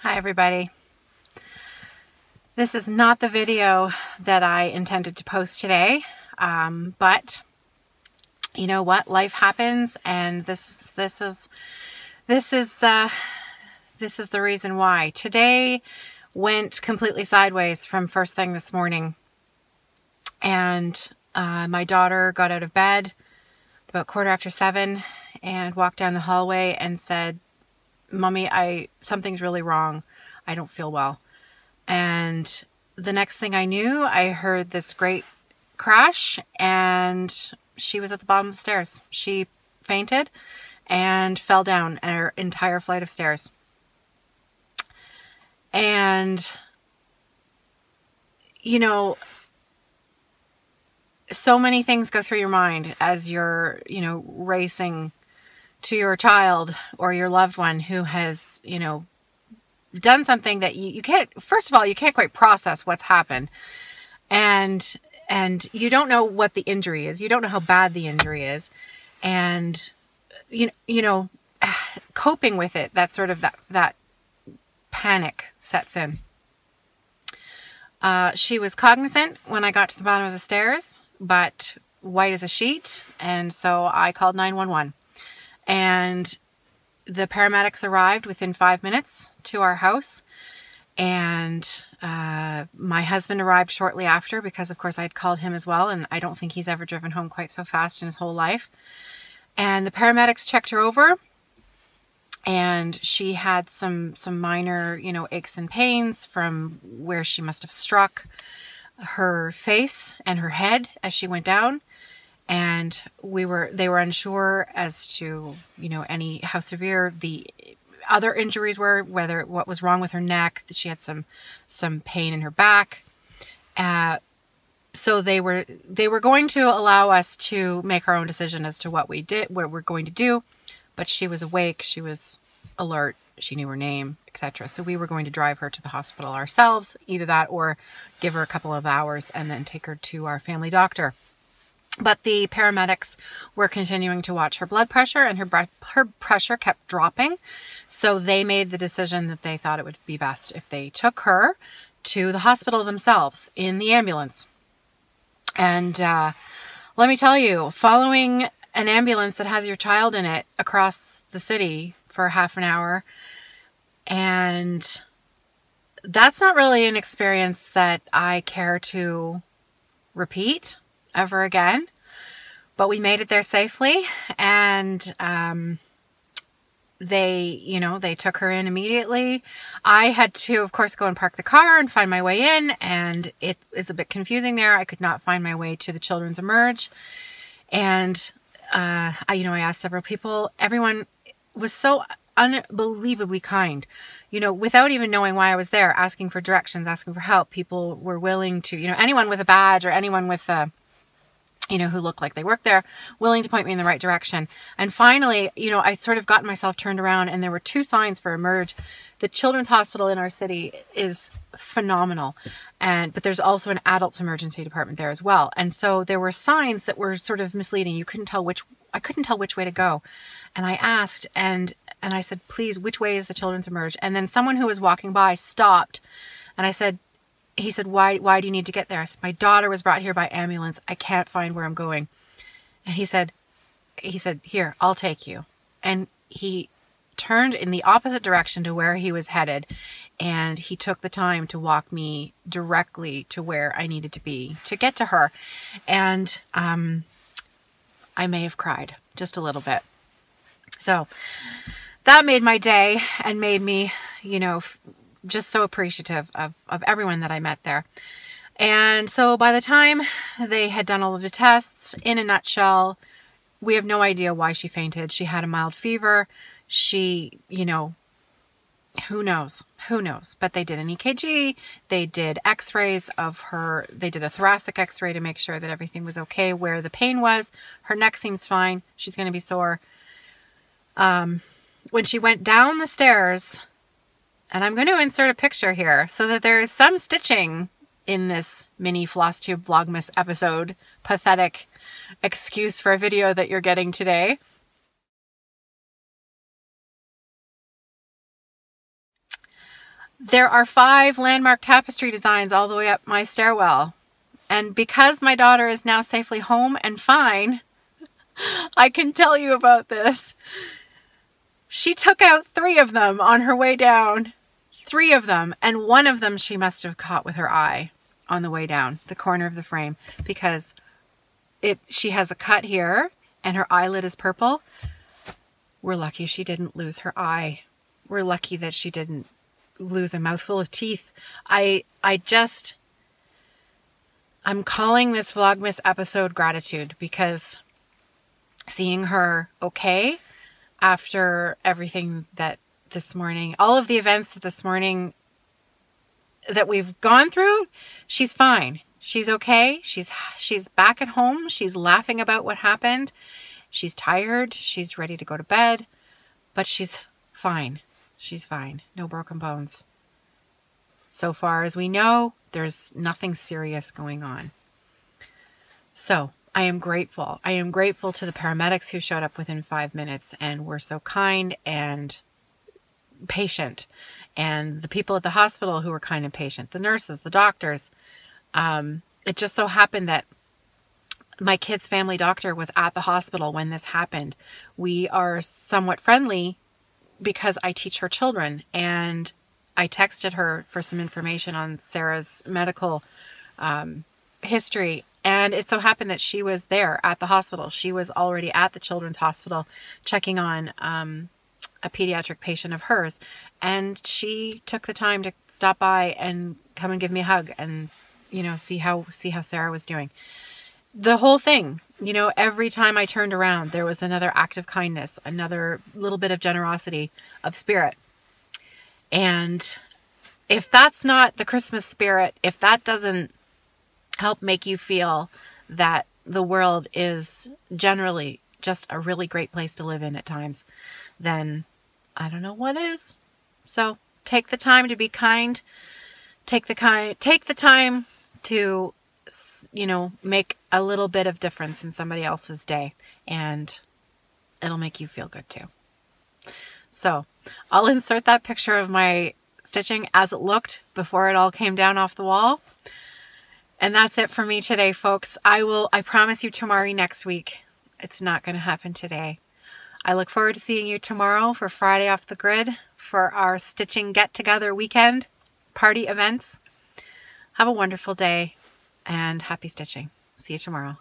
Hi everybody. This is not the video that I intended to post today, but you know what? Life happens, and this is the reason why. Today went completely sideways from first thing this morning, and my daughter got out of bed about 7:15 and walked down the hallway and said, "Mommy, something's really wrong. I don't feel well." And the next thing I knew, I heard this great crash and she was at the bottom of the stairs. She fainted and fell down her entire flight of stairs. And, you know, so many things go through your mind as you're, racing to your child or your loved one who has, done something that you can't, first of all, you can't quite process what's happened. And you don't know what the injury is. You don't know how bad the injury is. And, coping with it, that sort of, that panic sets in. She was cognizant when I got to the bottom of the stairs, but white as a sheet. And so I called 911. And the paramedics arrived within 5 minutes to our house. And my husband arrived shortly after because, of course, I had called him as well. And I don't think he's ever driven home quite so fast in his whole life. And the paramedics checked her over. And she had some minor, aches and pains from where she must have struck her face and her head as she went down. And they were unsure as to, how severe the other injuries were, what was wrong with her neck, that she had some pain in her back. So they were going to allow us to make our own decision as to what we're going to do. But she was awake, she was alert, she knew her name, etc. So we were going to drive her to the hospital ourselves, either that or give her a couple of hours and then take her to our family doctor. But the paramedics were continuing to watch her blood pressure, and her pressure kept dropping. So they made the decision that they thought it would be best if they took her to the hospital themselves in the ambulance. And let me tell you, following an ambulance that has your child in it across the city for half an hour, and that's not really an experience that I care to repeat ever again. But we made it there safely, and they took her in immediately. I had to, of course, go and park the car and find my way in, and it is a bit confusing there. I could not find my way to the children's emerge, and I asked several people. Everyone was so unbelievably kind, without even knowing why I was there, asking for directions, asking for help. People were willing to, anyone with a badge or anyone with who looked like they worked there, willing to point me in the right direction. And finally, I sort of got myself turned around, and there were two signs for emerge. The children's hospital in our city is phenomenal. But there's also an adults emergency department there as well. And so there were signs that were sort of misleading. I couldn't tell which way to go. And I asked, and I said, "Please, which way is the children's emerge?" And then someone who was walking by stopped, and he said, why do you need to get there? I said, "My daughter was brought here by ambulance. I can't find where I'm going." And he said, "Here, I'll take you." And he turned in the opposite direction to where he was headed. And he took the time to walk me directly to where I needed to be to get to her. And I may have cried just a little bit. So that made my day and made me, just so appreciative of everyone that I met there. And so by the time they had done all of the tests, in a nutshell, we have no idea why she fainted. She had a mild fever. She, who knows? But they did an EKG. They did x-rays of her. They did a thoracic x-ray to make sure that everything was okay where the pain was. Her neck seems fine. She's going to be sore. When she went down the stairs, and I'm going to insert a picture here so that there is some stitching in this mini FlossTube Vlogmas episode. Pathetic excuse for a video that you're getting today. There are 5 landmark tapestry designs all the way up my stairwell. And because my daughter is now safely home and fine, I can tell you about this. She took out 3 of them on her way down. 3 of them. And 1 of them she must have caught with her eye on the way down, the corner of the frame, because she has a cut here and her eyelid is purple. We're lucky she didn't lose her eye. We're lucky that she didn't lose a mouthful of teeth. I'm calling this Vlogmas episode gratitude, because seeing her okay after everything that this morning, all of the events that this morning that we've gone through, she's fine. She's okay. She's back at home. She's laughing about what happened. She's tired. She's ready to go to bed, but she's fine. She's fine. No broken bones. So far as we know, there's nothing serious going on. So I am grateful. I am grateful to the paramedics who showed up within 5 minutes and were so kind and patient, and the people at the hospital who were kind and patient, the nurses, the doctors. It just so happened that my kid's family doctor was at the hospital when this happened. We are somewhat friendly because I teach her children, and I texted her for some information on Sarah's medical history. And it so happened that she was there at the hospital. She was already at the children's hospital checking on a pediatric patient of hers. And she took the time to stop by and come and give me a hug and, you know, see how Sarah was doing. The whole thing, you know, every time I turned around, there was another act of kindness, another little bit of generosity of spirit. And if that's not the Christmas spirit, if that doesn't help make you feel that the world is generally just a really great place to live in at times, then I don't know what is. So take the time to be kind. Take the time to, you know, make a little bit of difference in somebody else's day, and it'll make you feel good too. So I'll insert that picture of my stitching as it looked before it all came down off the wall. And that's it for me today, folks. I promise you tomorrow next week. It's not going to happen today. I look forward to seeing you tomorrow for Friday Off the Grid for our stitching get-together weekend party events. Have a wonderful day and happy stitching. See you tomorrow.